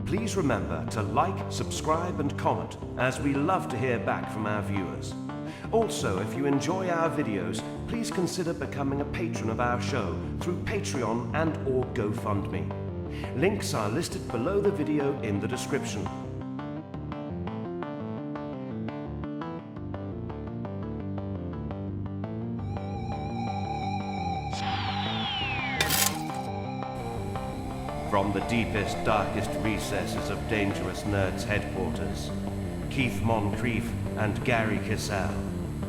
Please remember to like, subscribe and comment, as we love to hear back from our viewers. Also, if you enjoy our videos, please consider becoming a patron of our show through Patreon and or GoFundMe. Links are listed below the video in the description. From the deepest, darkest recesses of Dangerous Nerds headquarters, Keith Moncrief and Gerry Kissell.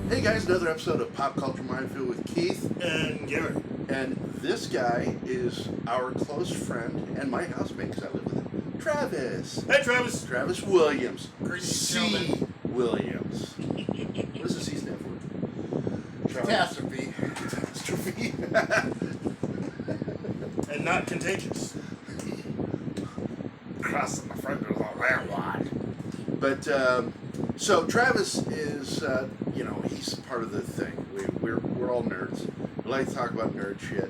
Hey guys, another episode of Pop Culture Minefield with Keith and Gerry. And this guy is our close friend and my housemate, because I live with him, Travis. Hey Travis. Travis Williams. C. Williams. What does the C stand for? Catastrophe. Catastrophe. And not contagious. Crossing my front door all that wide. But, so Travis is, you know, he's part of the thing. We're all nerds. We like to talk about nerd shit.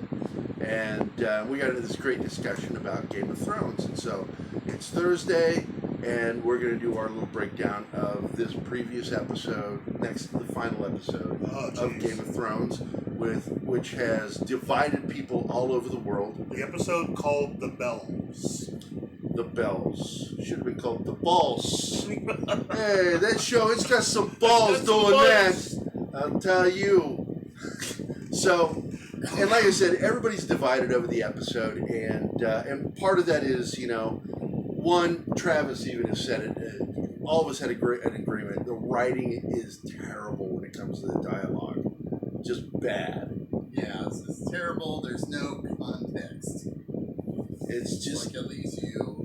And we got into this great discussion about Game of Thrones. And so it's Thursday, and we're going to do our little breakdown of this previous episode, next to the final episode of Game of Thrones, which has divided people all over the world. The episode called The Bells. The Bells. Should have been called The Balls. Hey, that show, it's got some balls doing that. I'll tell you. So, and like I said, everybody's divided over the episode, and part of that is, you know, one, Travis even has said it, all of us had an agreement. The writing is terrible when it comes to the dialogue. Just bad. Yeah, it's terrible. There's no context. It's just like it leaves you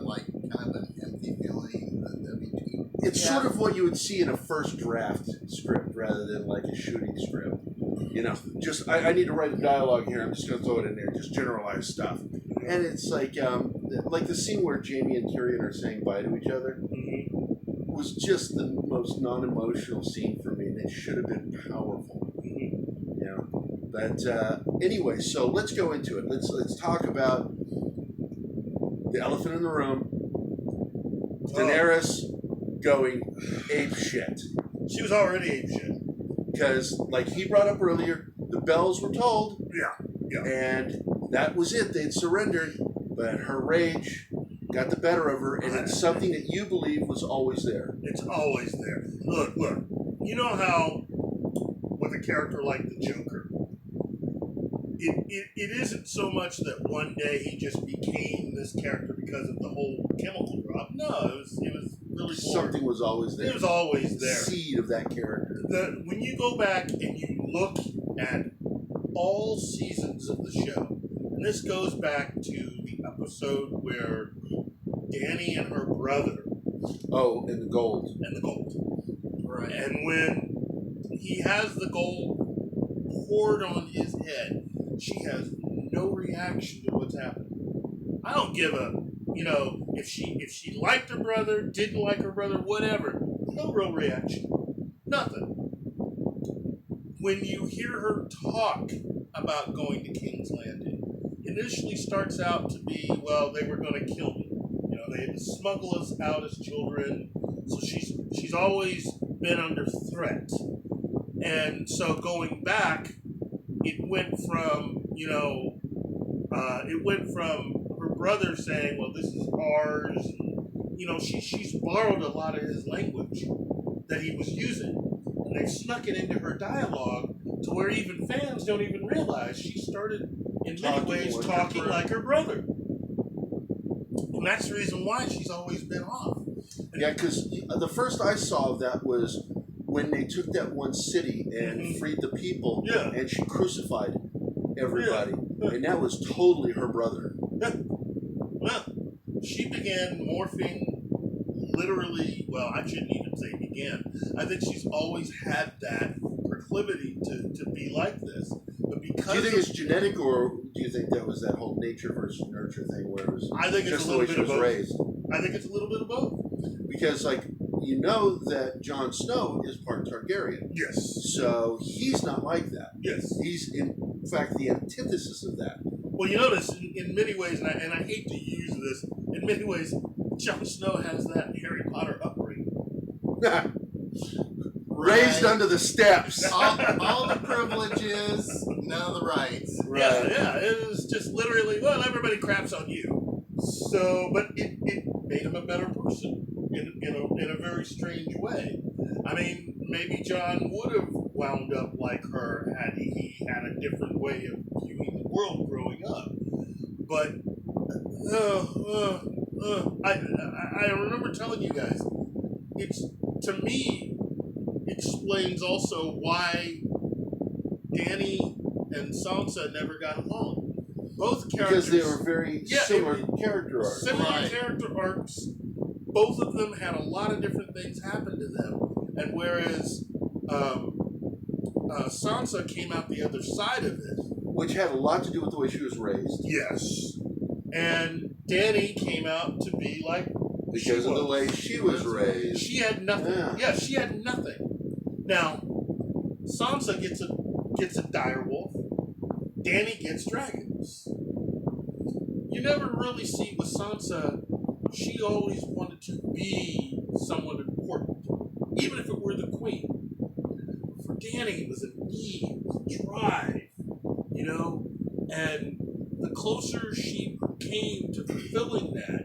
like kind of an empty feeling. It's sort of what you would see in a first draft script rather than like a shooting script. You know, just I need to write a dialogue here. I'm just going to throw it in there, just generalized stuff. And it's like the scene where Jaime and Tyrion are saying bye to each other was just the most non-emotional scene for me. And it should have been powerful. You know, but anyway, so let's go into it. Let's talk about the elephant in the room. Daenerys going ape shit. She was already ape shit. Because, like he brought up earlier, the Bells were told. Yeah. And that was it. They'd surrendered. But her rage got the better of her. And it's something that you believe was always there. It's always there. Look. You know how, with a character like the Joker, it isn't so much that one day he just became this character because of the whole chemical drop. No, it was really something was always there. It was always there. The seed of that character. When you go back and you look at all seasons of the show, and this goes back to the episode where Dany and her brother. Oh, and the gold. Right. And when he has the gold poured on his head, she has no reaction to what's happening. I don't give a, you know, if she liked her brother, didn't like her brother, whatever. No real reaction. Nothing. When you hear her talk about going to King's Landing, it initially starts out to be, well, they were going to kill me. You know, they had to smuggle us out as children. So she's always been under threat. And so going back, it went from, you know, her brother saying, well, this is ours. And, you know, she's borrowed a lot of his language that he was using. And they snuck it into her dialogue to where even fans don't even realize she started, in many ways, talking like her brother. And that's the reason why she's always been off. Yeah, because the first I saw of that was when they took that one city and freed the people, and she crucified everybody. Yeah. And that was totally her brother. Yeah. Well, she began morphing literally, well, I shouldn't even say began. I think she's always had that proclivity to be like this. But because do you think it's genetic, or do you think that was that whole nature versus nurture thing where it was I think just it's a the way little she bit was of both. raised? I think it's a little bit of both. Because, like, you know that Jon Snow is part Targaryen. Yes. So he's not like that. Yes. He's, in fact, the antithesis of that. Well, you notice in many ways, and I hate to use this, in many ways, Jon Snow has that Harry Potter upbringing. Raised under the steps. all the privileges, none of the rights. Right. Yeah, it was just literally, well, everybody craps on you. So, but it made him a better person in a very strange way. I mean, maybe John would have wound up like her had he had a different way of viewing the world growing up. But I remember telling you guys, it's, to me, explains also why Dany and Sansa never got along. Both characters, Because they were very similar character arcs. Similar character arcs. Both of them had a lot of different things happen to them, and whereas Sansa came out the other side of it, which had a lot to do with the way she was raised. yes, and Dany came out to be like Because of the way she was raised. She had nothing. Yeah. She had nothing. Now, Sansa gets a direwolf. Dany gets dragons. You never really see with Sansa. She always wanted to be someone important, even if it were the queen. For Dany, it was a need, it was a drive, you know. And the closer she came to fulfilling that,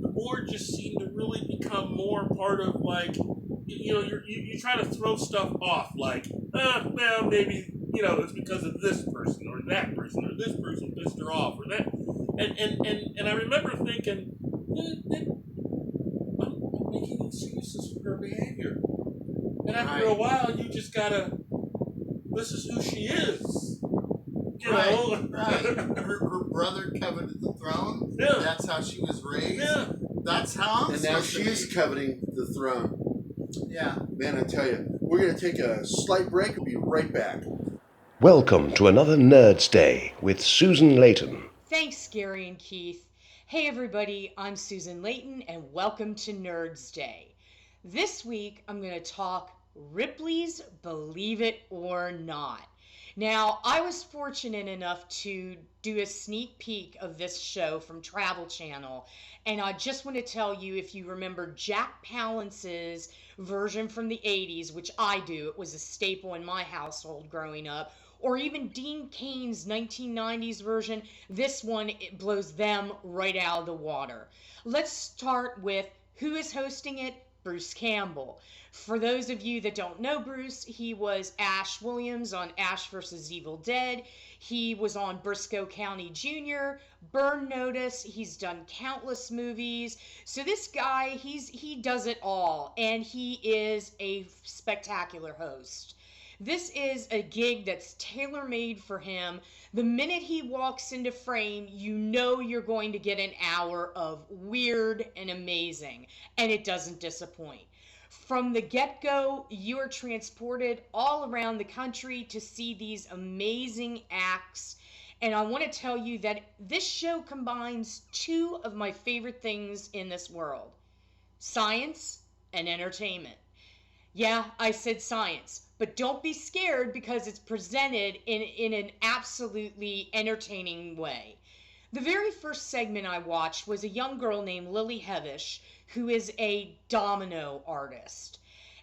the more it just seemed to really become more part of, like, you know, you try to throw stuff off, like, well, maybe, you know, it's because of this person or that person or this person pissed her off or that. And I remember thinking, I'm making excuses for her behavior. And after a while, you just gotta, this is who she is. You know? Right. Her brother coveted the throne. Yeah. That's how she was raised. Yeah. That's how I'm And now supposed to she's be. coveting the throne. Yeah. Man, I tell you, we're going to take a slight break. We'll be right back. Welcome to another Nerds Day with Susan Layton. Thanks, Gary and Keith. Hey everybody, I'm Susan Layton and welcome to Nerds Day. This week I'm going to talk Ripley's Believe It or Not. Now, I was fortunate enough to do a sneak peek of this show from Travel Channel, and I just want to tell you, if you remember Jack Palance's version from the 80s, which I do, it was a staple in my household growing up, or even Dean Cain's 1990s version, this one, it blows them right out of the water. Let's start with who is hosting it. Bruce Campbell. For those of you that don't know Bruce, he was Ash Williams on Ash vs. Evil Dead. He was on Briscoe County Jr., Burn Notice. He's done countless movies. So this guy, he does it all, and he is a spectacular host. This is a gig that's tailor-made for him. The minute he walks into frame, you know you're going to get an hour of weird and amazing, and it doesn't disappoint. From the get-go, you are transported all around the country to see these amazing acts, and I want to tell you that this show combines two of my favorite things in this world: science and entertainment. Yeah, I said science. But don't be scared, because it's presented in an absolutely entertaining way. The very first segment I watched was a young girl named Lily Hevish, who is a domino artist.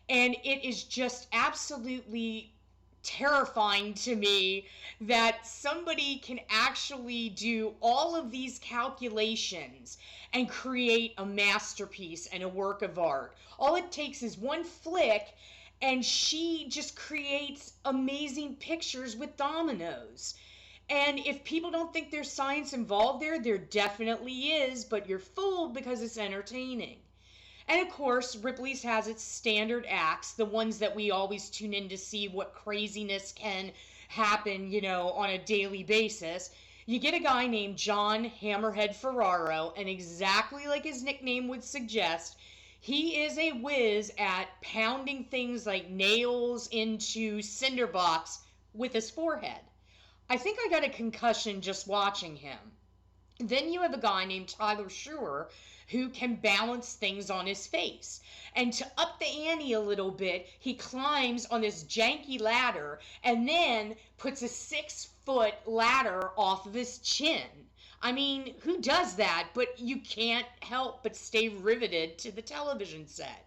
And it is just absolutely terrifying to me that somebody can actually do all of these calculations and create a masterpiece and a work of art. All it takes is one flick, and she just creates amazing pictures with dominoes. And if people don't think there's science involved there definitely is, but you're fooled because it's entertaining. And of course, Ripley's has its standard acts, the ones that we always tune in to see what craziness can happen, you know, on a daily basis. You get a guy named John Hammerhead Ferraro, and exactly like his nickname would suggest, he is a whiz at pounding things like nails into cinder blocks with his forehead. I think I got a concussion just watching him. Then you have a guy named Tyler Schuer, who can balance things on his face. And to up the ante a little bit, he climbs on this janky ladder and then puts a 6-foot ladder off of his chin. I mean, who does that? But you can't help but stay riveted to the television set.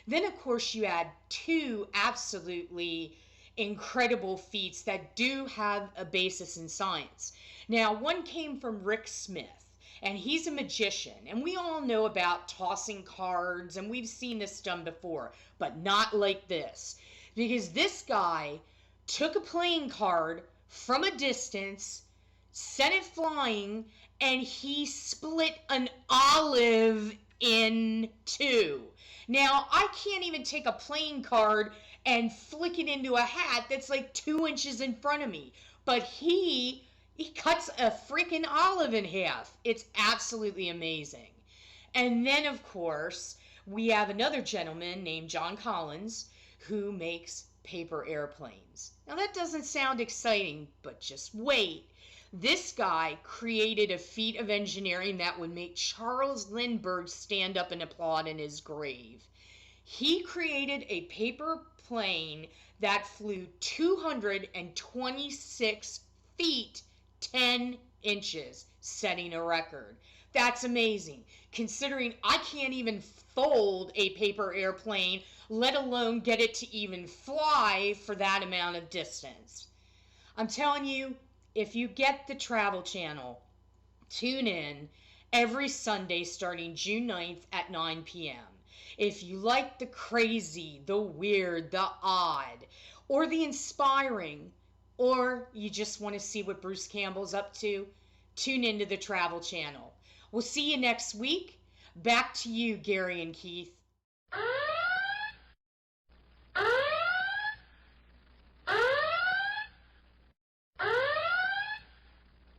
Then, of course, you add two absolutely incredible feats that do have a basis in science. Now, one came from Rick Smith, and he's a magician, and we all know about tossing cards, and we've seen this done before, but not like this. Because this guy took a playing card from a distance, sent it flying, and he split an olive in two. Now, I can't even take a playing card and flick it into a hat that's like 2 inches in front of me. But he cuts a freaking olive in half. It's absolutely amazing. And then, of course, we have another gentleman named John Collins who makes paper airplanes. Now, that doesn't sound exciting, but just wait. This guy created a feat of engineering that would make Charles Lindbergh stand up and applaud in his grave. He created a paper plane that flew 226 feet 10 inches, setting a record. That's amazing, considering I can't even fold a paper airplane, let alone get it to even fly for that amount of distance. I'm telling you, if you get the Travel Channel, tune in every Sunday starting June 9th at 9 p.m. If you like the crazy, the weird, the odd, or the inspiring, or you just want to see what Bruce Campbell's up to, tune into the Travel Channel. We'll see you next week. Back to you, Gary and Keith.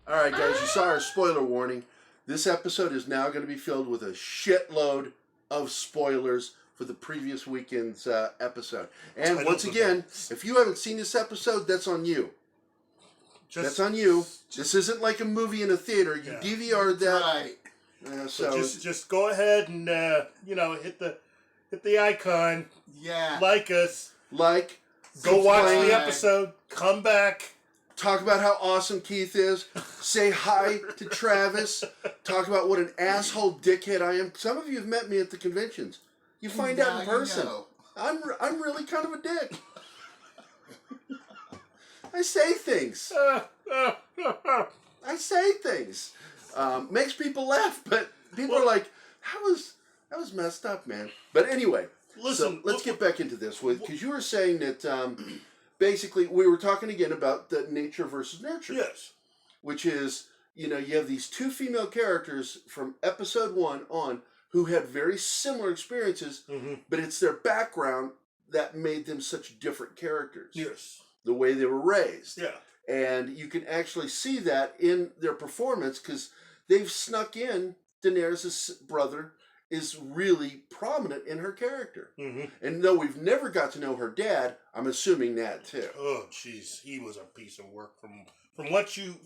All right, guys, you saw our spoiler warning. This episode is now going to be filled with a shitload of spoilers for the previous weekend's episode. And once again, if you haven't seen this episode, that's on you. That's on you. This isn't like a movie in a theater. You DVR'd that. Right. So just go ahead and hit the icon. Yeah. Like us. Go watch the episode. Come back. Talk about how awesome Keith is. Say hi to Travis. Talk about what an asshole dickhead I am. Some of you have met me at the conventions. You find out in person. I'm really kind of a dick. I say things. Makes people laugh, but people are like, that was messed up, man. But anyway, listen. So let's get back into this because you were saying that basically we were talking again about the nature versus nurture. Yes. Which is, you have these two female characters from episode 1 on who had very similar experiences, but it's their background that made them such different characters. Yes. The way they were raised. Yeah. And you can actually see that in their performance because they've snuck in Daenerys' brother is really prominent in her character. And though we've never got to know her dad, I'm assuming that too. Oh, jeez, he was a piece of work from what you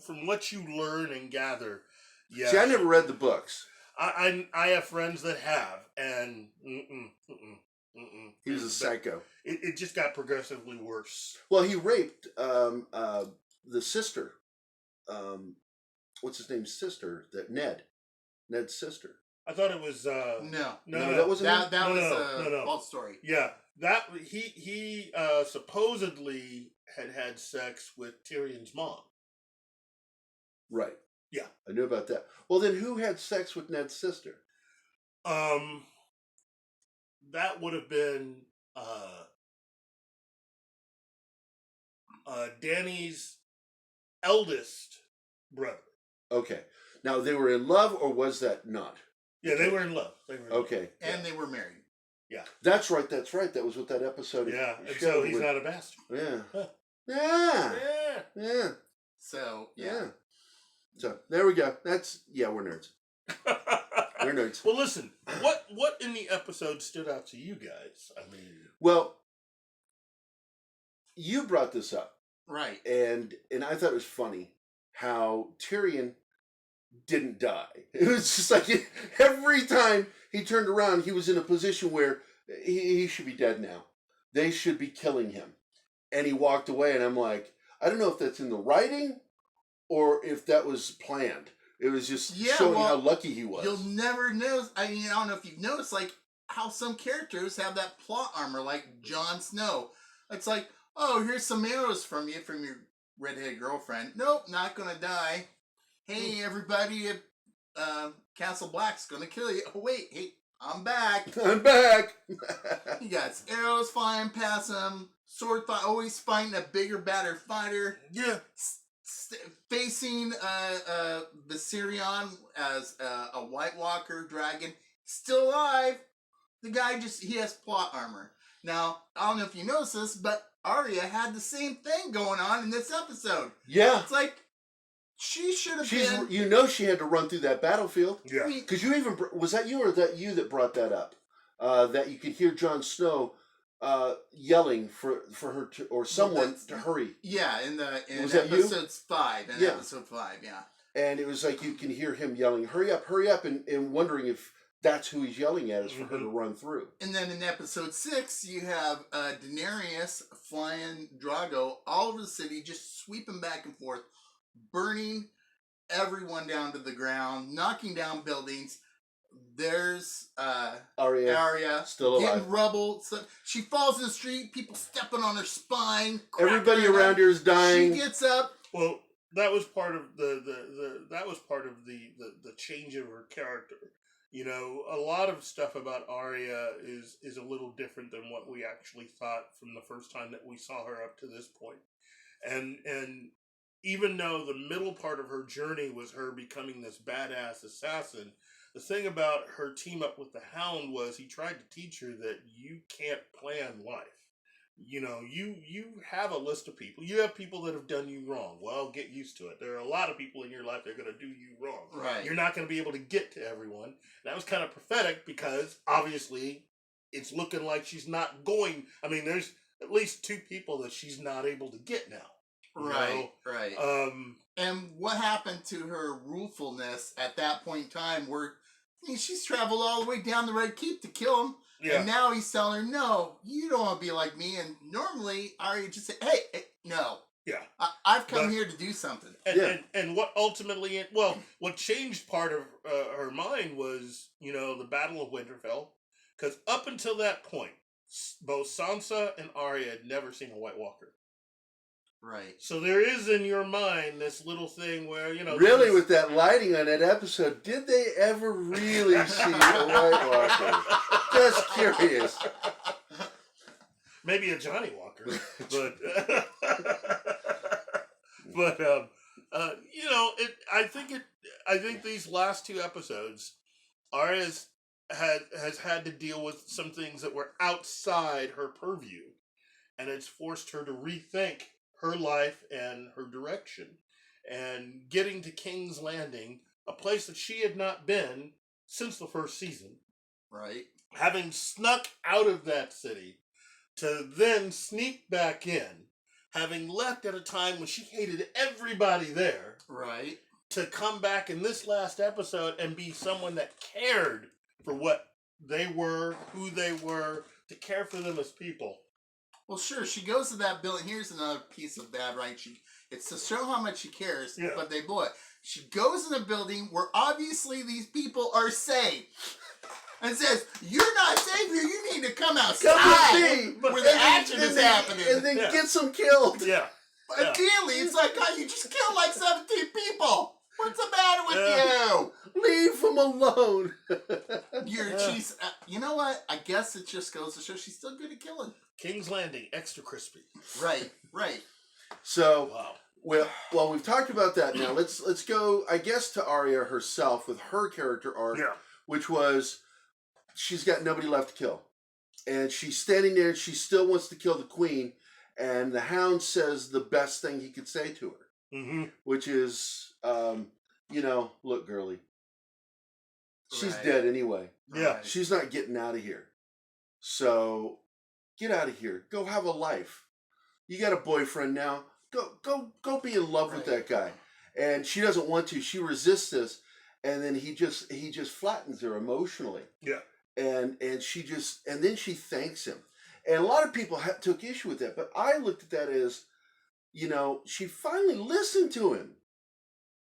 learn and gather. Yeah. See, I never read the books. I have friends that have, and He was a psycho. It just got progressively worse. Well, he raped the sister. What's his name's sister? Ned's sister. I thought it was No, that wasn't. That was no. a false story. Yeah, that he supposedly had sex with Tyrion's mom. Right. Yeah, I knew about that. Well, then who had sex with Ned's sister? That would have been Dany's eldest brother. Okay. Now, they were in love, or was that not? Yeah, they were in love. Okay. And they were married. Yeah. That's right. That was what that episode Yeah, and showed. so he's not a bastard. Yeah. Huh. Yeah. Yeah. Yeah. So, Yeah. So, there we go. We're nerds. We're nerds. Well, listen, what in the episode stood out to you guys? I mean... Well, you brought this up. Right. And I thought it was funny how Tyrion didn't die. It was just like every time he turned around, he was in a position where he should be dead now. They should be killing him. And he walked away, and I'm like, I don't know if that's in the writing or if that was planned. It was just showing how lucky he was. You'll never know. I mean, I don't know if you've noticed, like, how some characters have that plot armor, like Jon Snow. It's like, oh, here's some arrows from you, from your redheaded girlfriend. Nope, not gonna die. Hey, everybody, Castle Black's gonna kill you. Oh, wait, hey, I'm back. I'm back. You got arrows flying past him, sword fight, always fighting a bigger, badder fighter. Yeah. Facing Viserion as a White Walker dragon, still alive. The guy he has plot armor. Now, I don't know if you noticed this, but Arya had the same thing going on in this episode. Yeah. It's like, she should have been... You know she had to run through that battlefield. Yeah. Because you even... Was that you or was that you that brought that up? That you could hear Jon Snow yelling for her to, or someone to hurry. Yeah, in was that episode 5. Yeah. Episode 5, yeah. And it was like you can hear him yelling, hurry up, and wondering if that's who he's yelling at is for her to run through. And then in episode 6, you have Daenerys flying Drago all over the city, just sweeping back and forth, burning everyone down to the ground, knocking down buildings. There's Arya still alive, getting rubble. So she falls in the street, people stepping on her spine. Everybody around her is dying. She gets up. Well, that was part of the change of her character. You know, a lot of stuff about Arya is a little different than what we actually thought from the first time that we saw her up to this point. And even though the middle part of her journey was her becoming this badass assassin, the thing about her team up with the Hound was he tried to teach her that you can't plan life. You know, you have a list of people. You have people that have done you wrong. Well, get used to it. There are a lot of people in your life that are going to do you wrong. Right. You're not going to be able to get to everyone. That was kind of prophetic because obviously it's looking like she's not going. I mean, there's at least 2 people that she's not able to get now. Right. And what happened to her ruefulness at that point in time where she's traveled all the way down the Red Keep to kill him. Yeah. And now he's telling her, no, you don't want to be like me. And normally, Arya just say, hey, no. Yeah. I've come here to do something. And what ultimately, what changed part of her mind was, the Battle of Winterfell. Because up until that point, both Sansa and Arya had never seen a White Walker. Right. So there is in your mind this little thing where, Really, with that lighting on that episode, did they ever really see a White Walker? Just curious. Maybe a Johnny Walker. I think these last 2 episodes, Arya has had to deal with some things that were outside her purview. And it's forced her to rethink her life and her direction, and getting to King's Landing, a place that she had not been since the first season. Right. Having snuck out of that city to then sneak back in, having left at a time when she hated everybody there. Right. To come back in this last episode and be someone that cared for what they were, who they were, to care for them as people. Well, sure, she goes to that building. Here's another piece of bad writing. It's to show how much she cares, but they blew it. She goes in a building where obviously these people are safe. And says, you're not safe here, you need to come outside. Come with me. Where the action is happening. And then get some killed. Yeah. Ideally, it's like, God, you just killed like 17 people. What's the matter with you? Leave them alone. She's, you know what? I guess it just goes to show she's still good at killing. King's Landing, extra crispy. Right. So, well, we've talked about that now. Let's go, I guess, to Arya herself with her character arc, which was she's got nobody left to kill. And she's standing there and she still wants to kill the queen. And the Hound says the best thing he could say to her, which is, look, girlie, she's dead anyway. Yeah. She's not getting out of here. So get out of here. Go have a life. You got a boyfriend now. Go be in love with that guy. And she doesn't want to. She resists this. and then he just flattens her emotionally. Yeah. And then she thanks him. And a lot of people took issue with that, but I looked at that as, she finally listened to him,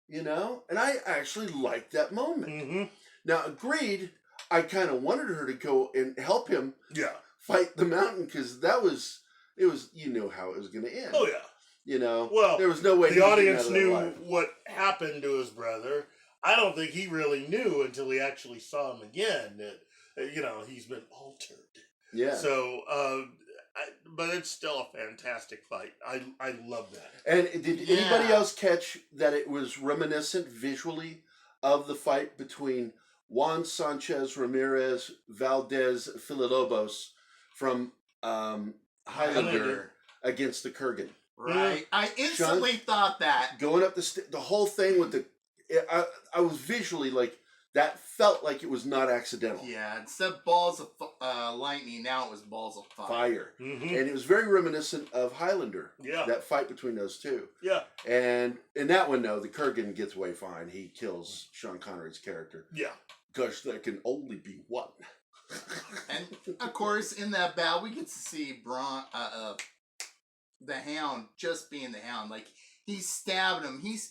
and I actually liked that moment. Mm-hmm. Now, agreed, I kind of wanted her to go and help him fight the mountain, because it was, how it was going to end. Oh, yeah. Well, there was no way the audience knew what happened to his brother. I don't think he really knew until he actually saw him again that, he's been altered. Yeah. So, but it's still a fantastic fight. I love that. And did anybody else catch that it was reminiscent visually of the fight between Juan Sanchez Ramirez Valdez Villalobos from Highlander against the Kurgan? Right. I instantly thought that. Going up the whole thing with I was visually like, that felt like it was not accidental. Yeah, instead of balls of lightning, now it was balls of fire. And it was very reminiscent of Highlander. Yeah. That fight between those two. Yeah. And in that one, no, the Kurgan gets away fine. He kills Sean Connery's character. Yeah. Because there can only be one. And, of course, in that battle, we get to see the Hound just being the Hound. Like, he's stabbing him. His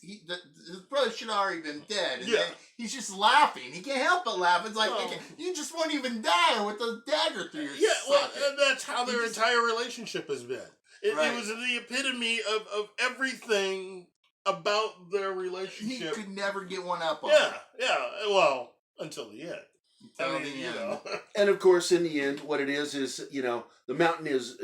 brother should have already been dead. And then he's just laughing. He can't help but laugh. It's like, you just won't even die with a dagger through your socket. And that's how their entire relationship has been. It was the epitome of everything about their relationship. He could never get one up on Yeah. Well, until the end. And of course, in the end, what it is, the mountain is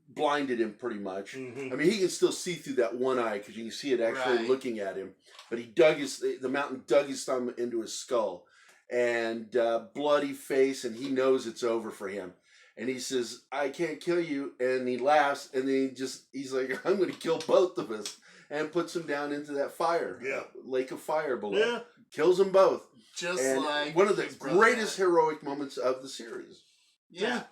blinded him pretty much. I mean, he can still see through that one eye because you can see it actually looking at him. But the mountain dug his thumb into his skull, and bloody face, and he knows it's over for him. And he says, "I can't kill you," and he laughs, and then he's like, "I'm going to kill both of us," and puts him down into that fire, lake of fire below. Yeah. Kills them both. Just like one of the greatest heroic moments of the series. Yeah.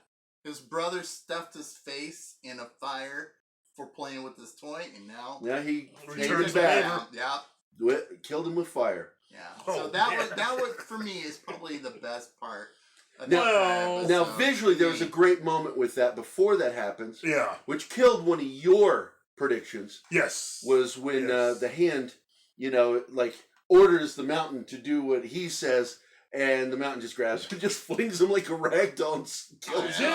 His brother stuffed his face in a fire for playing with his toy, and now he returns back. Yeah, killed him with fire. Yeah, so that was for me is probably the best part. Now, visually, there was a great moment with that before that happens. Yeah, which killed one of your predictions. Yes, was when the Hand, orders the mountain to do what he says. And the mountain just grabs him, just flings him like a rag doll and kills him.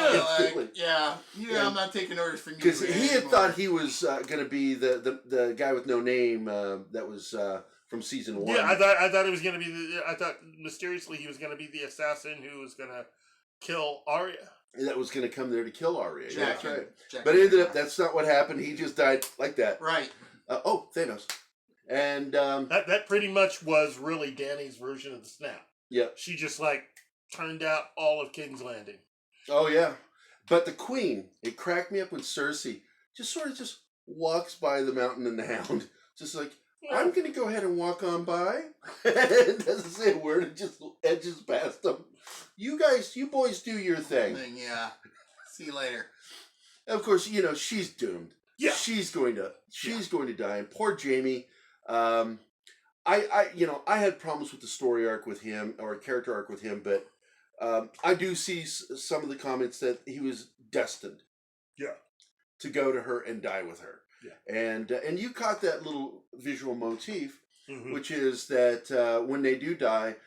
I'm not taking orders from you. Because he had thought he was going to be the guy with no name that was from season 1. Yeah, I thought it was going to be. I thought mysteriously he was going to be the assassin who was going to kill Arya. That was going to come there to kill Arya. That's right. But it ended up that's not what happened. He just died like that. Right. Thanos. And that pretty much was really Dany's version of the snap. Yeah. She just turned out all of King's Landing. Oh yeah. But the Queen, it cracked me up when Cersei just sort of walks by the mountain and the Hound. Just like, I'm gonna go ahead and walk on by. It doesn't say a word, it just edges past them. You boys do your thing. Yeah. See you later. Of course, she's doomed. Yeah. She's going to die. And poor Jaime, I had problems with the story arc with him, or character arc with him, but I do see some of the comments that he was destined to go to her and die with her. Yeah. And you caught that little visual motif, which is that when they do die,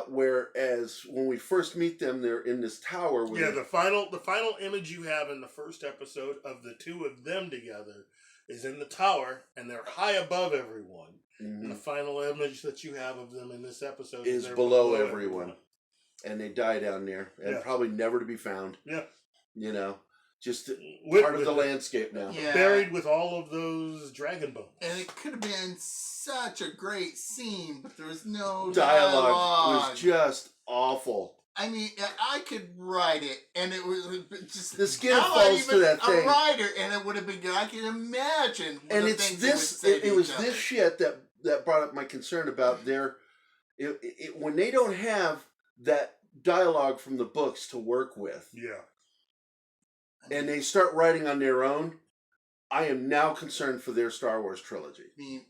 whereas when we first meet them, they're in this tower. The final image you have in the first episode of the two of them together is in the tower, and they're high above everyone. And the final image that you have of them in this episode is below everyone. And they die down there, and probably never to be found. Yeah. Just part of the landscape now. Yeah. Buried with all of those dragon bones. And it could have been such a great scene, but there was no dialogue. It was just awful. I mean, I could write it, and it was just the skin falls to that thing. A writer, and it would have been good. I can imagine. And it's this. It was this shit that brought up my concern about when they don't have that dialogue from the books to work with. Yeah. And they start writing on their own. I am now concerned for their Star Wars trilogy. I mean,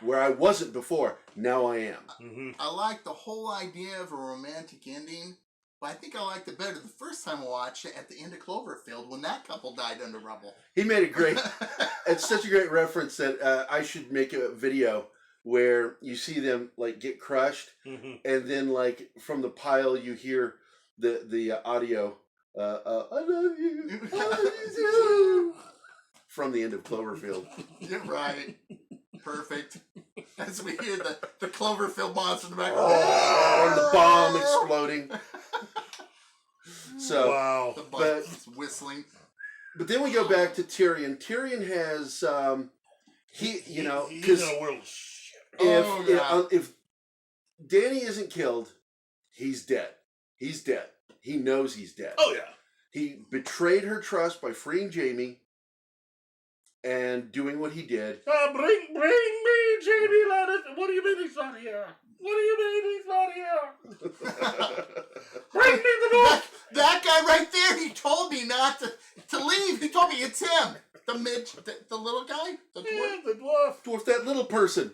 where I wasn't before. Now I am. Mm-hmm. I like the whole idea of a romantic ending, but I think I liked it better the first time I watched it at the end of Cloverfield when that couple died under rubble. He made it great. It's such a great reference that I should make a video where you see them like get crushed, and then like from the pile you hear the audio. I love you. I love you too. From the end of Cloverfield. You're right. Perfect. As we hear the Cloverfield monster in the background. Oh, and the bomb exploding. So, wow. The bus whistling. but then we go back to Tyrion. Tyrion has, he's because in a world of shit. if Dany isn't killed, he's dead. He's dead. He knows he's dead. Oh yeah. He betrayed her trust by freeing Jaime and doing what he did. Bring me Jaime Lannister. What do you mean he's not here? What do you mean he's not here? Bring me the dwarf. That guy right there, he told me not to leave. He told me it's him. The little guy? The dwarf? Yeah, the dwarf. Dwarf, that little person.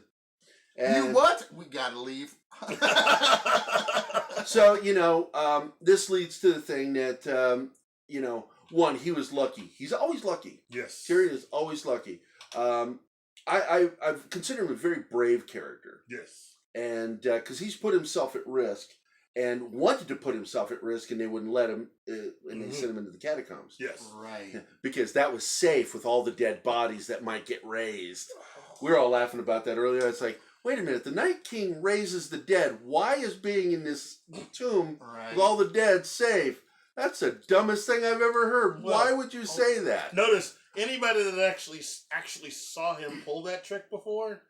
And You what? We gotta leave. so, this leads to the thing that, one, he was lucky. He's always lucky. Yes. Tyrion is always lucky. I've considered him a very brave character. Yes. And because he's put himself at risk and wanted to put himself at risk, and they wouldn't let him, and they sent him into the catacombs. Yes. Right. Because that was safe with all the dead bodies that might get raised. We were all laughing about that earlier. It's like, wait a minute, the Night King raises the dead. Why is being in this tomb with all the dead safe? That's the dumbest thing I've ever heard. Well, why would you say that? Notice, anybody that actually saw him pull that trick before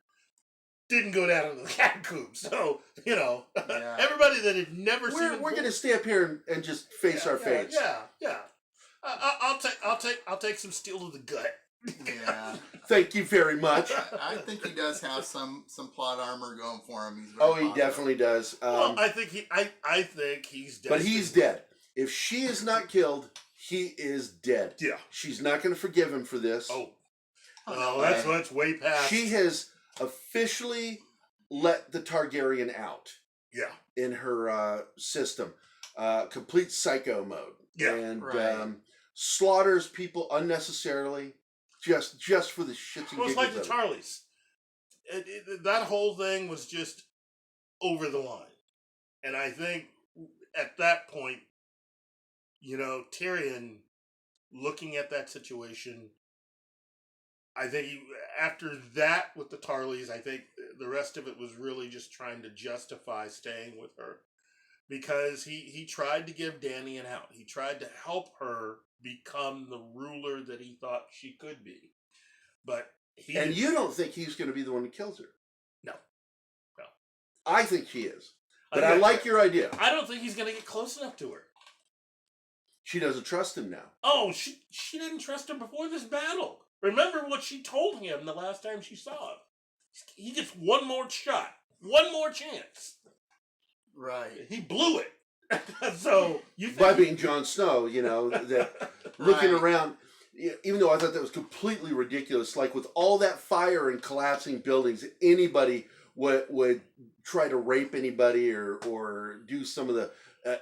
didn't go down into the catacombs. So, everybody that had never seen him We're going to stay up here and just face our fates. Yeah. I'll take some steel to the gut. Yeah. Thank you very much. I think he does have some plot armor going for him. He's very He positive. definitely does. Well, I think he's dead. But he's dead. If she is not killed, he is dead. Yeah. She's not going to forgive him for this. That's way past. She has officially let the Targaryen out. Yeah. In her system. Complete psycho mode. Yeah. And slaughters people unnecessarily just for the shits and Well, giggles it's like the of it. Charlies. That whole thing was just over the line. And I think at that point, Tyrion, looking at that situation, I think after that with the Tarleys, I think the rest of it was really just trying to justify staying with her. Because he tried to give Dany an out. He tried to help her become the ruler that he thought she could be. But And you don't think he's going to be the one who kills her? No. I think he is. But I like your idea. I don't think he's going to get close enough to her. She doesn't trust him now. Oh, she didn't trust him before this battle. Remember what she told him the last time she saw him. He gets one more shot. One more chance. Right. He blew it. So you think By being Jon Snow, that looking around, even though I thought that was completely ridiculous, like with all that fire and collapsing buildings, anybody would try to rape anybody or do some of the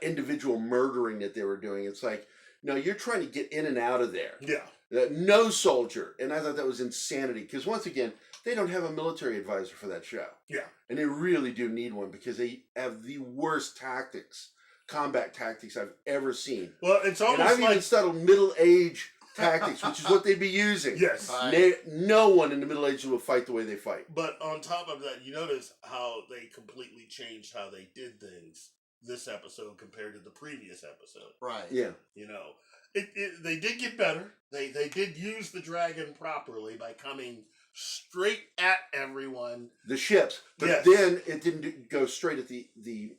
individual murdering that they were doing. It's like, no, you're trying to get in and out of there. Yeah. No soldier. And I thought that was insanity. Because once again, they don't have a military advisor for that show. Yeah. And they really do need one because they have the worst combat tactics I've ever seen. Well, it's almost And I've like even studied middle-age tactics, which is what they'd be using. yes. No one in the Middle Ages will fight the way they fight. But on top of that, you notice how they completely changed how they did things this episode compared to the previous episode. Right. Yeah. They did get better. They did use the dragon properly by coming straight at everyone. The ships. But Yes. then it didn't go straight at the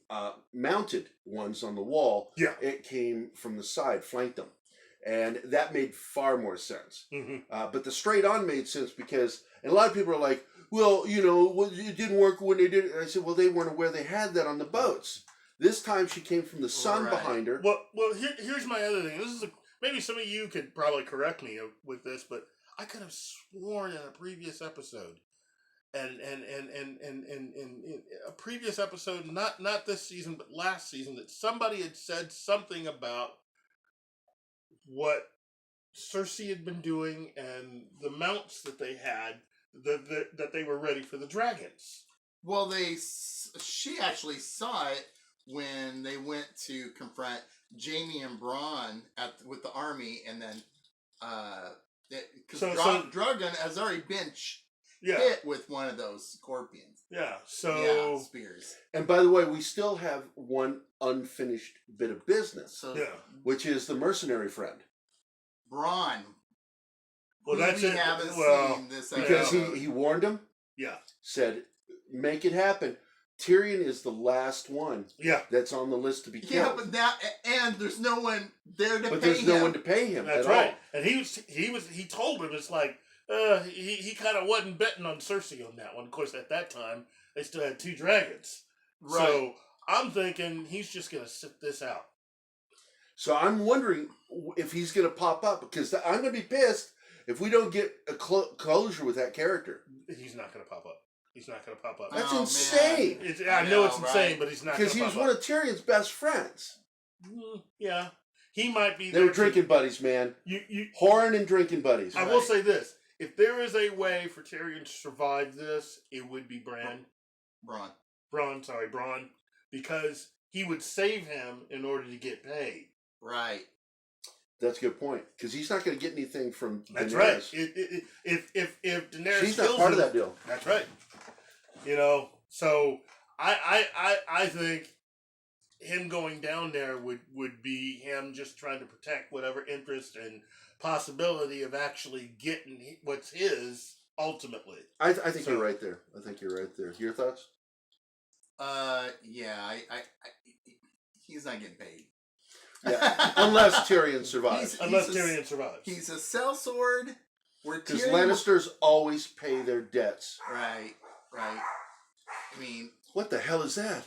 mounted ones on the wall. Yeah. It came from the side, flanked them. And that made far more sense. Mm-hmm. But the straight on made sense because, and a lot of people are like, well, it didn't work when they did it. And I said, well, they weren't aware they had that on the boats. This time she came from the sun behind her. Well, here's my other thing. This is maybe some of you could probably correct me with this, but I could have sworn in a previous episode in a previous episode, not this season, but last season, that somebody had said something about what Cersei had been doing and the mounts that they had, that they were ready for the dragons. Well, she actually saw it when they went to confront Jaime and Bronn with the army, and then because Drogon has already been hit with one of those scorpions. Yeah. Spears. And by the way, we still have one unfinished bit of business, which is the mercenary friend. Bronn. Well, that's it. Haven't seen this because he warned him. Yeah. Said, make it happen. Tyrion is the last one. Yeah. That's on the list to be killed. Yeah, but now there's no one there to pay him. But there's no one to pay him. That's at right. all. And he told him, it's like he kind of wasn't betting on Cersei on that one. Of course, at that time they still had 2 dragons. Right. So I'm thinking he's just gonna sit this out. So I'm wondering if he's going to pop up, because I'm going to be pissed if we don't get a closure with that character. He's not going to pop up. He's not going to pop up. That's insane. I know it's insane, but he's not going to pop up. Because he was one of Tyrion's best friends. Yeah. He might be. They were drinking buddies, man. Whoring and drinking buddies. I will say this. If there is a way for Tyrion to survive this, it would be Bronn. Because he would save him in order to get paid. Right. That's a good point, because he's not going to get anything from Daenerys. That's right. If Daenerys she's not part of that deal. That's right. So I think him going down there would be him just trying to protect whatever interest and possibility of actually getting what's his ultimately. I think you're right there. Your thoughts? Yeah. He's not getting paid. Yeah, unless Tyrion survives. Tyrion survives. He's a sellsword. Because Lannisters always pay their debts. Right. I mean, what the hell is that?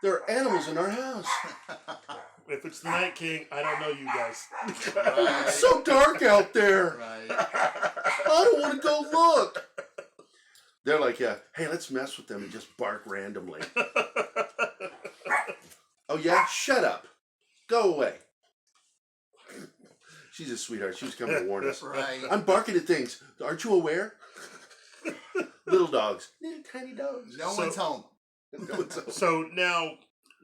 There are animals in our house. If it's the Night King, I don't know you guys. Right. It's so dark out there. Right. I don't want to go look. They're like, hey, let's mess with them and just bark randomly. Oh, yeah? Shut up. Go away. She's a sweetheart. She was coming to warn us. Right. I'm barking at things. Aren't you aware? Little dogs. Little tiny dogs. No one's home. So now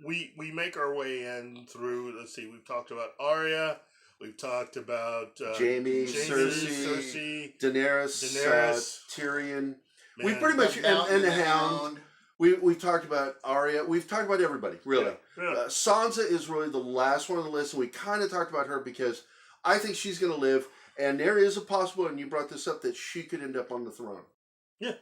we make our way in through, let's see, we've talked about Arya. We've talked about Jaime, Cersei, Daenerys, Tyrion. We pretty much, and the Hound. We've talked about Arya. We've talked about everybody, really. Yeah. Sansa is really the last one on the list, and we kind of talked about her because I think she's going to live, and there is a possibility, and you brought this up, that she could end up on the throne. Yeah.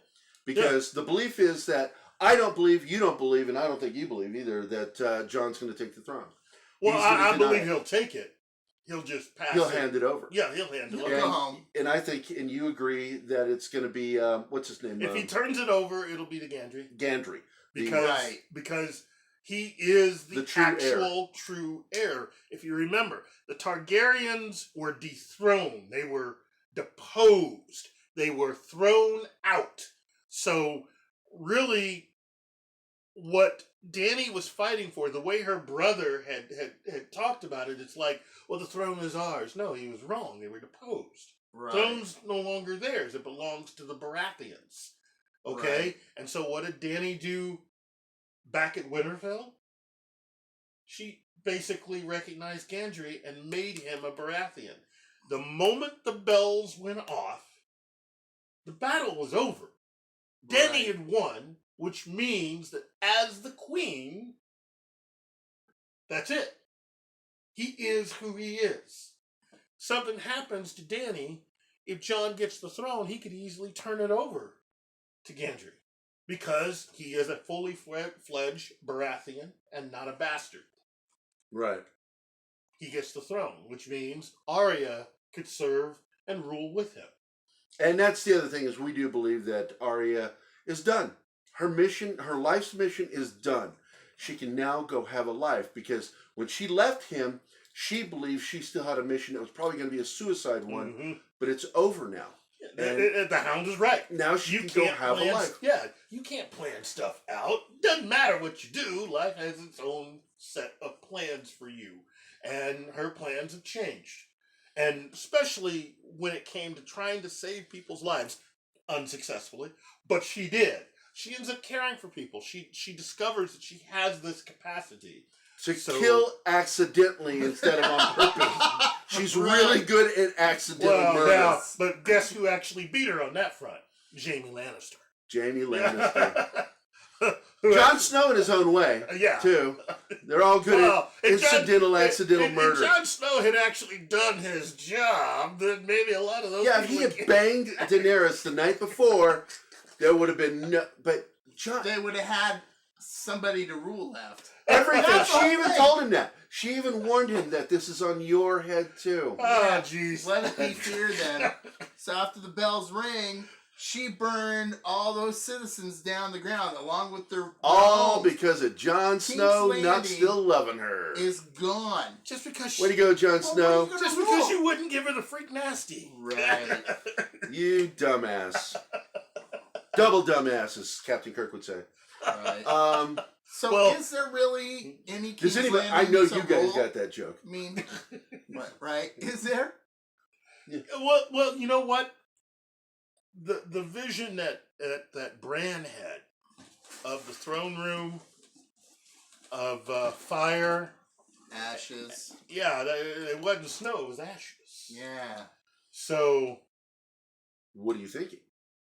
Because the belief is that I don't believe, you don't believe, and I don't think you believe either, that Jon's going to take the throne. Well, I believe he'll take it. He'll just pass He'll hand it over. Yeah, he'll hand it over. Go home. And I think, and you agree, that it's going to be, what's his name? If he turns it over, it'll be to Gendry. Gendry. Because he is the true heir. If you remember, the Targaryens were dethroned. They were deposed. They were thrown out. So, really, what Dany was fighting for, the way her brother had talked about it, it's like, well, the throne is ours. No, he was wrong. They were deposed. Right. Throne's no longer theirs. It belongs to the Baratheons. Okay? Right. And so what did Dany do back at Winterfell? She basically recognized Gendry and made him a Baratheon. The moment the bells went off, the battle was over. Right. Dany had won, which means that as the queen, that's it. He is who he is. Something happens to Dany, if Jon gets the throne, he could easily turn it over to Gendry. Because he is a fully fledged Baratheon and not a bastard. Right. He gets the throne, which means Arya could serve and rule with him. And that's the other thing, is we do believe that Arya is done. Her mission, her life's mission is done. She can now go have a life, because when she left him, she believed she still had a mission that was probably going to be a suicide one, but it's over now. The Hound is right. Now she can go have a life. Yeah, you can't plan stuff out. Doesn't matter what you do. Life has its own set of plans for you. And her plans have changed. And especially when it came to trying to save people's lives, unsuccessfully, but she did. She ends up caring for people. She discovers that she has this capacity. To kill accidentally instead of on purpose. She's really good at accidental murder. Now, but guess who actually beat her on that front? Jaime Lannister. Jaime Lannister. Jon Snow in his own way, too. They're all good at accidental murder. If Jon Snow had actually done his job, then maybe a lot of those if he had banged Daenerys the night before, there would have been no... But they would have had somebody to rule left. Everything. She even told him that. She even warned him that this is on your head, too. Oh, jeez. Let it be fear, then. So after the bells ring... She burned all those citizens down the ground along with their all because of Jon Snow not still loving her. Is gone. Just because way to go, Jon Snow. Just because you wouldn't give her the freak nasty. Right. You dumbass. Double dumbass, as Captain Kirk would say. Right. So is there really any Does anybody I know you guys got that joke. I mean right? Is there? Yeah. Well, you know what? The vision that Bran had of the throne room, of fire, ashes. Yeah, it wasn't snow; it was ashes. Yeah. So, what are you thinking?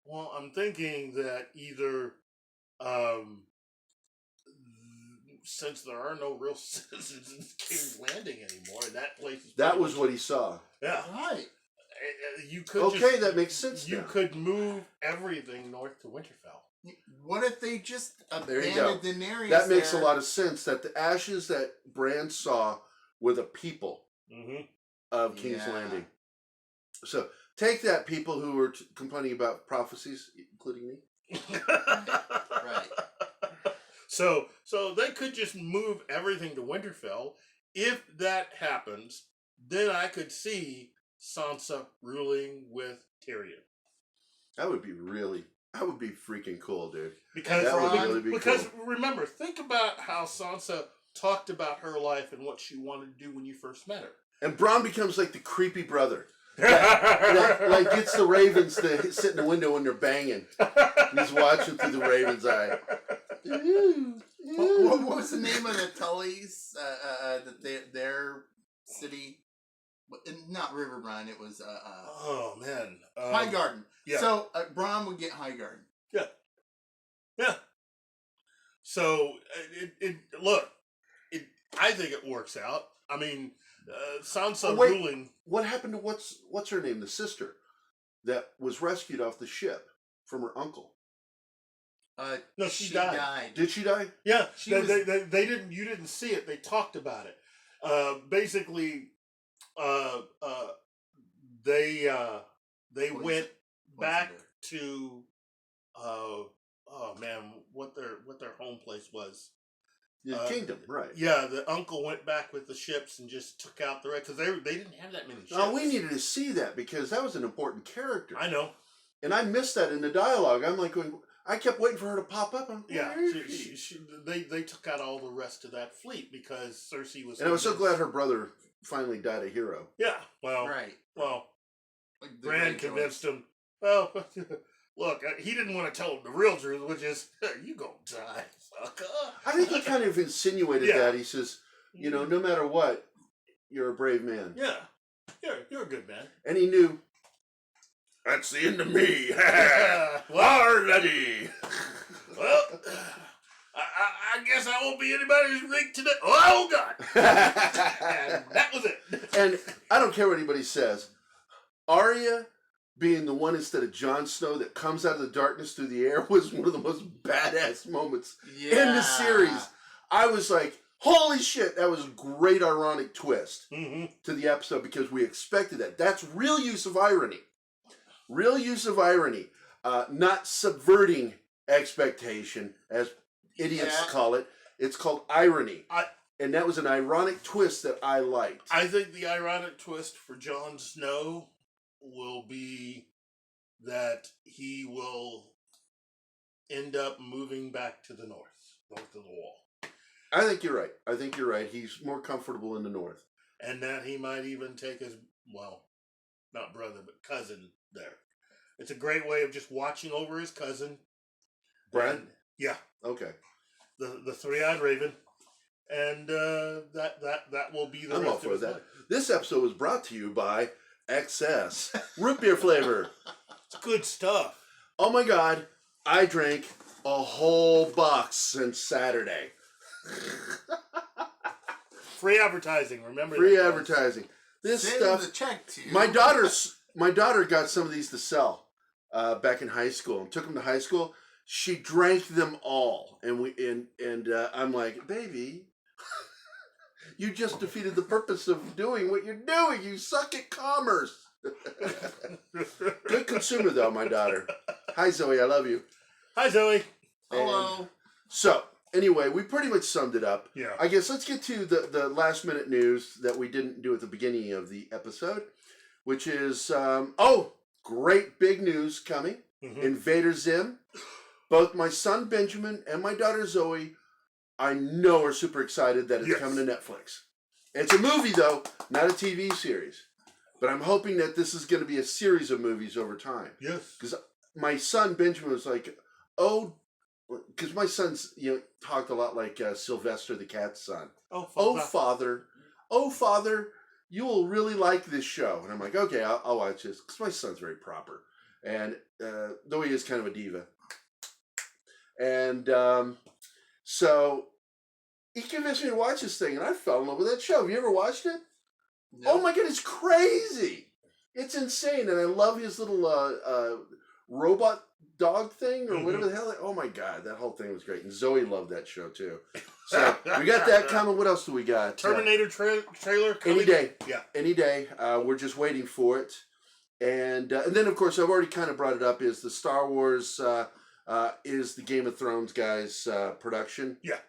Well, I'm thinking that either, since there are no real citizens in King's Landing anymore, and that place is that was what he saw. Yeah. Right. You could that makes sense. You could move everything north to Winterfell. What if they just abandoned Daenerys? That makes a lot of sense. That the ashes that Bran saw were the people of King's Landing. So take that, people who were complaining about prophecies, including me. Right. So they could just move everything to Winterfell. If that happens, then I could see Sansa ruling with Tyrion. That would be freaking cool, dude. Because that would really be cool. Remember, think about how Sansa talked about her life and what she wanted to do when you first met her. And Bronn becomes like the creepy brother. that like gets the ravens to sit in the window when they're banging. He's watching through the raven's eye. What was the name of the Tullys? Their city? Not Riverrun, it was oh man, Highgarden. Yeah. So Bronn would get Highgarden. Yeah. So I think it works out. I mean, Sansa ruling. What happened to what's her name? The sister that was rescued off the ship from her uncle. No, she died. Did she die? Yeah, they didn't. You didn't see it. They talked about it. Basically. They went back to what their home place was. The kingdom, right? Yeah, the uncle went back with the ships and just took out the rest because they didn't have that many ships. Oh, we needed to see that because that was an important character. I know, and I missed that in the dialogue. I'm like going. I kept waiting for her to pop up. They took out all the rest of that fleet because Cersei was. And I was so glad her brother finally died a hero. Yeah, well, right. Well, Bran convinced him. Well, look, he didn't want to tell him the real truth, which is, you gonna die, sucker. I think he kind of insinuated that. He says, no matter what, you're a brave man. Yeah, you're a good man. And he knew. That's the end of me. Already. Well, I guess I won't be anybody's rig today. Oh, God. And that was it. And I don't care what anybody says. Arya being the one instead of Jon Snow that comes out of the darkness through the air was one of the most badass moments in the series. I was like, holy shit, that was a great ironic twist to the episode because we expected that. That's real use of irony. Real use of irony. Not subverting expectation, as idiots call it. It's called irony. And that was an ironic twist that I liked. I think the ironic twist for Jon Snow will be will end up moving back to the north of the wall. I think you're right. I think you're right. He's more comfortable in the north. And that he might even take his, well, not brother, but cousin there. It's a great way of just watching over his cousin. Brad? And, yeah. Okay. The three-eyed raven. And that will be the I'm all rest for of his that. life. This episode was brought to you by XS root beer flavor. It's good stuff. Oh my God, I drank a whole box since Saturday. Free advertising, remember Free that, guys. advertising. This Send stuff. the check to you. My daughter got some of these to sell back in high school and took them to high school. She drank them all, and I'm like, baby, you just defeated the purpose of doing what you're doing. You suck at commerce. Good consumer though, my daughter. Hi Zoe, I love you. Hi, Zoe. Hello. And so anyway, we pretty much summed it up. Yeah. I guess let's get to the last minute news that we didn't do at the beginning of the episode, which is great big news coming. Mhm. Invader Zim. Both my son Benjamin and my daughter Zoe, I know, are super excited that it's Yes. coming to Netflix. It's a movie though, not a TV series. But I'm hoping that this is going to be a series of movies over time. Yes. Because my son Benjamin was like, oh, because my son's talked a lot like Sylvester the cat's son. Oh, Father, you will really like this show. And I'm like, okay, I'll watch this. Because my son's very proper. And though he is kind of a diva. And so he convinced me to watch this thing. And I fell in love with that show. Have you ever watched it? No. Oh my God, it's crazy. It's insane. And I love his little robot dog thing or whatever the hell. Oh my God, that whole thing was great. And Zoe loved that show too. So we got that coming. What else do we got? Terminator trailer coming. Any day. Yeah. Any day. We're just waiting for it. And then, of course, I've already kind of brought it up, is the Star Wars, is the Game of Thrones guys' production. Yeah.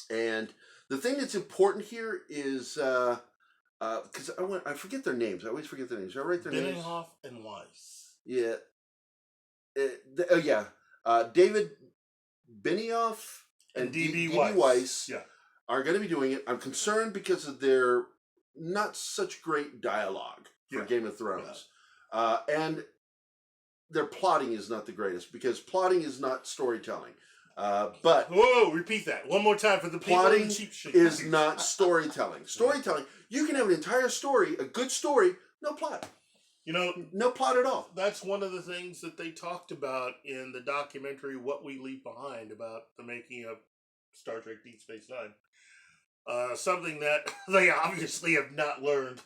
And the thing that's important here is, because I forget their names. I always forget their names. Should I write their names? Benioff and Weiss. Yeah. David Benioff and D.B. Weiss Yeah. are going to be doing it. I'm concerned because of their not such great dialogue for Yeah. Game of Thrones. And their plotting is not the greatest, because plotting is not storytelling. But Whoa, repeat that one more time for the people plotting in the cheap shit. is not storytelling. Storytelling, you can have an entire story, a good story, no plot. No plot at all. That's one of the things that they talked about in the documentary What We Leave Behind, about the making of Star Trek Deep Space Nine. Something that they obviously have not learned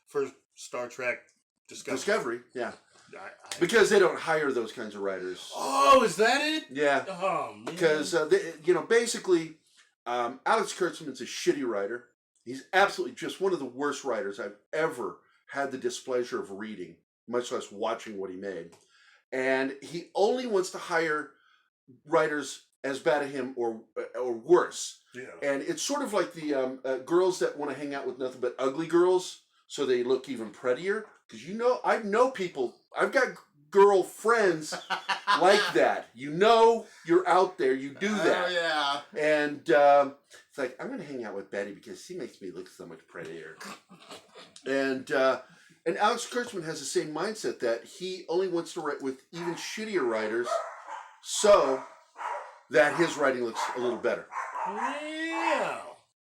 for Star Trek Discovery. Yeah. Because they don't hire those kinds of writers. Oh, is that it? Yeah. Oh, man. Because, basically, Alex Kurtzman's a shitty writer. He's absolutely just one of the worst writers I've ever had the displeasure of reading, much less watching what he made. And he only wants to hire writers as bad as him or worse. Yeah. And it's sort of like the girls that want to hang out with nothing but ugly girls, so they look even prettier. Because I know people, I've got girl friends like that. You're out there, you do that. Oh, yeah. And it's like, I'm going to hang out with Betty because she makes me look so much prettier. And Alex Kurtzman has the same mindset, that he only wants to write with even shittier writers so that his writing looks a little better. Yeah.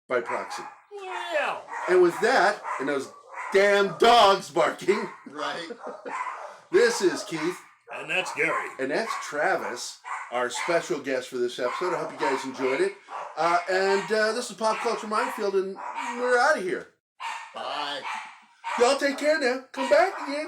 By proxy. Yeah. And with that, and those damn dogs barking. Right. This is Keith. And that's Gary. And that's Travis, our special guest for this episode. I hope you guys enjoyed it. And this is Pop Culture Minefield, and we're out of here. Bye. Y'all take care now. Come back again.